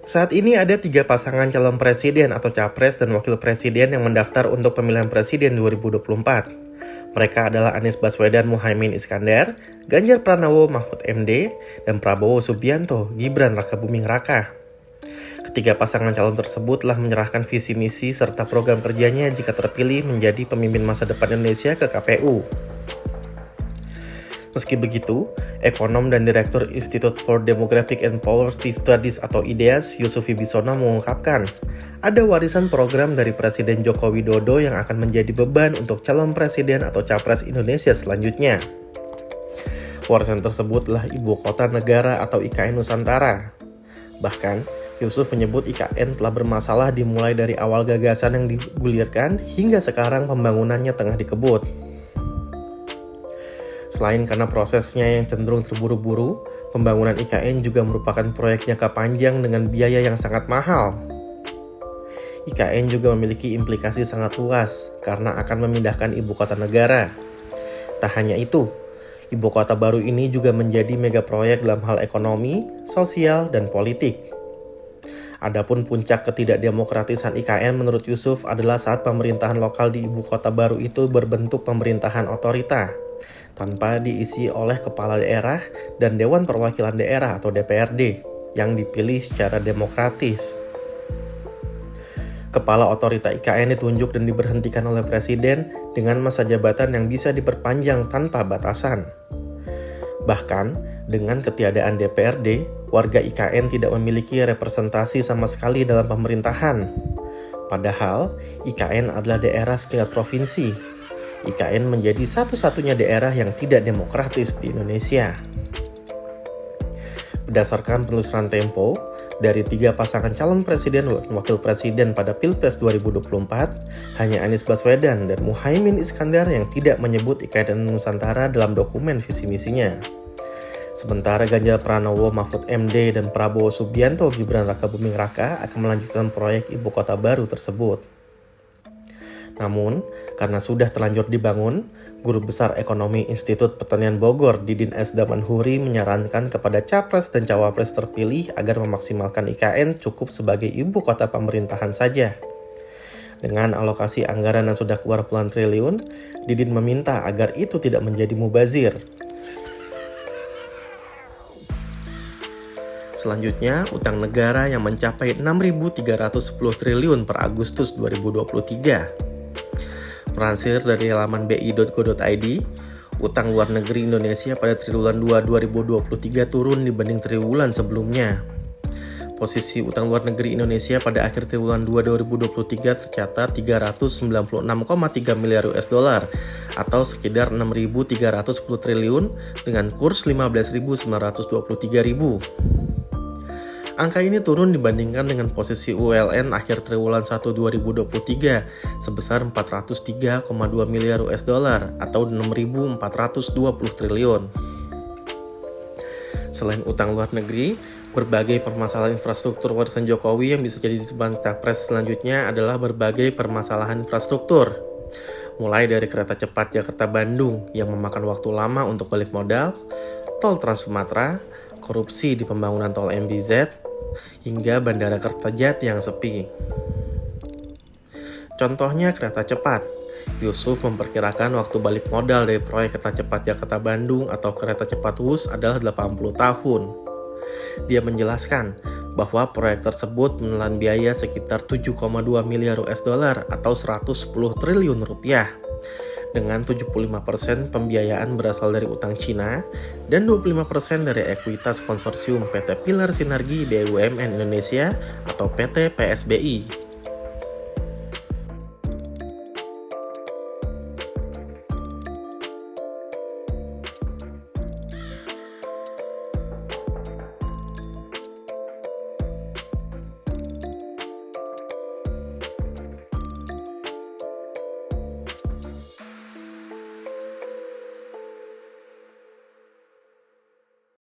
Saat ini ada 3 pasangan calon presiden atau capres dan wakil presiden yang mendaftar untuk pemilihan presiden 2024. Mereka adalah Anies Baswedan Muhaimin Iskandar, Ganjar Pranowo Mahfud MD, dan Prabowo Subianto Gibran Rakabuming Raka. Ketiga pasangan calon tersebut telah menyerahkan visi misi serta program kerjanya jika terpilih menjadi pemimpin masa depan Indonesia ke KPU. Meski begitu, ekonom dan direktur Institute for Demographic and Poverty Studies atau IDEAS, Yusuf Wibisono mengungkapkan, ada warisan program dari Presiden Joko Widodo yang akan menjadi beban untuk calon presiden atau capres Indonesia selanjutnya. Warisan tersebutlah Ibu Kota Negara atau IKN Nusantara. Bahkan, Yusuf menyebut IKN telah bermasalah dimulai dari awal gagasan yang digulirkan hingga sekarang pembangunannya tengah dikebut. Selain karena prosesnya yang cenderung terburu-buru, pembangunan IKN juga merupakan proyek jangka panjang dengan biaya yang sangat mahal. IKN juga memiliki implikasi sangat luas karena akan memindahkan ibu kota negara. Tak hanya itu, ibu kota baru ini juga menjadi mega proyek dalam hal ekonomi, sosial, dan politik. Adapun puncak ketidakdemokratisan IKN menurut Yusuf adalah saat pemerintahan lokal di ibu kota baru itu berbentuk pemerintahan otorita, tanpa diisi oleh kepala daerah dan Dewan Perwakilan Daerah atau DPRD yang dipilih secara demokratis. Kepala otorita IKN ditunjuk dan diberhentikan oleh presiden dengan masa jabatan yang bisa diperpanjang tanpa batasan. Bahkan, dengan ketiadaan DPRD, warga IKN tidak memiliki representasi sama sekali dalam pemerintahan. Padahal, IKN adalah daerah setingkat provinsi. IKN menjadi satu-satunya daerah yang tidak demokratis di Indonesia. Berdasarkan penelusuran Tempo, dari 3 pasangan calon presiden dan wakil presiden pada Pilpres 2024, hanya Anies Baswedan dan Muhaimin Iskandar yang tidak menyebut IKN Nusantara dalam dokumen visi misinya. Sementara Ganjar Pranowo Mahfud MD dan Prabowo Subianto Gibran Rakabuming Raka akan melanjutkan proyek ibu kota baru tersebut. Namun, karena sudah terlanjur dibangun, Guru Besar Ekonomi Institut Pertanian Bogor Didin S. Damanhuri menyarankan kepada capres dan cawapres terpilih agar memaksimalkan IKN cukup sebagai ibu kota pemerintahan saja. Dengan alokasi anggaran yang sudah keluar puluhan triliun, Didin meminta agar itu tidak menjadi mubazir. Selanjutnya, utang negara yang mencapai 6.310 triliun per Agustus 2023. Melansir dari laman bi.go.id, utang luar negeri Indonesia pada triwulan 2 2023 turun dibanding triwulan sebelumnya. Posisi utang luar negeri Indonesia pada akhir triwulan 2 2023 tercatat 396,3 miliar US dollar atau sekitar 6.310 triliun dengan kurs 15.923.000. Angka ini turun dibandingkan dengan posisi ULN akhir triwulan 1 2023 sebesar 403,2 miliar US dollar atau 6.420 triliun. Selain utang luar negeri, berbagai permasalahan infrastruktur warisan Jokowi yang bisa jadi beban capres selanjutnya adalah berbagai permasalahan infrastruktur. Mulai dari kereta cepat Jakarta-Bandung yang memakan waktu lama untuk balik modal, tol Trans Sumatera, korupsi di pembangunan tol MBZ, hingga bandara Kertajati yang sepi. Contohnya kereta cepat. Yusuf memperkirakan waktu balik modal dari proyek kereta cepat Jakarta-Bandung atau kereta cepat WUS adalah 80 tahun. Dia menjelaskan bahwa proyek tersebut menelan biaya sekitar 7,2 miliar US dollar atau 110 triliun rupiah. Dengan 75% pembiayaan berasal dari utang Cina dan 25% dari ekuitas konsorsium PT Pilar Sinergi BUMN Indonesia atau PT PSBI.